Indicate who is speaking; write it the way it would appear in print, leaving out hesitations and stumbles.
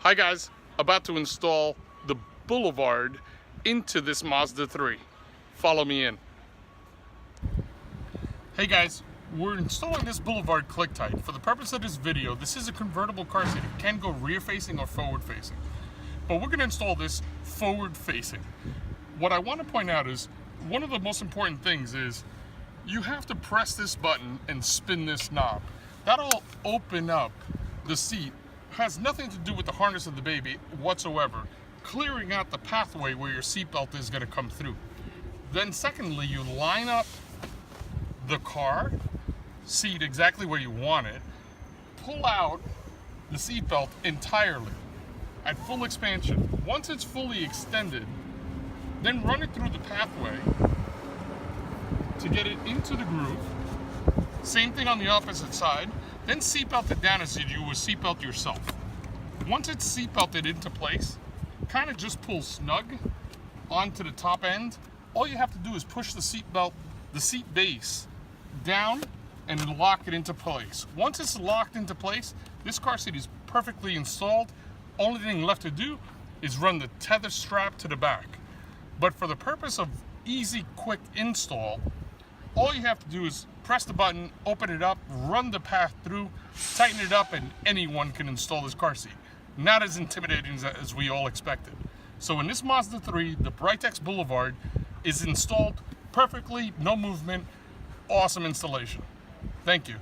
Speaker 1: Hi guys, about to install the Boulevard into this Mazda 3. Follow me in. Hey guys, we're installing this Boulevard click tight. For the purpose of this video, this is a convertible car seat. It can go rear facing or forward facing. But we're going to install this forward facing. What I want to point out is, one of the most important things is, you have to press this button and spin this knob. That'll open up the seat. Has nothing to do with the harness of the baby whatsoever, clearing out the pathway where your seatbelt is going to come through. Then secondly, you line up the car seat exactly where you want it, pull out the seatbelt entirely at full expansion. Once it's fully extended, then run it through the pathway to get it into the groove. Same thing on the opposite side. Then seatbelt it down as you would seatbelt yourself. Once it's seatbelted into place, kind of just pull snug onto the top end. All you have to do is push the seatbelt, the seat base, down and lock it into place. Once it's locked into place, this car seat is perfectly installed. Only thing left to do is run the tether strap to the back. But for the purpose of easy, quick install, all you have to do is press the button, open it up, run the path through, tighten it up, and anyone can install this car seat. Not as intimidating as we all expected. So in this Mazda 3, the Britax Boulevard is installed perfectly, no movement, awesome installation. Thank you.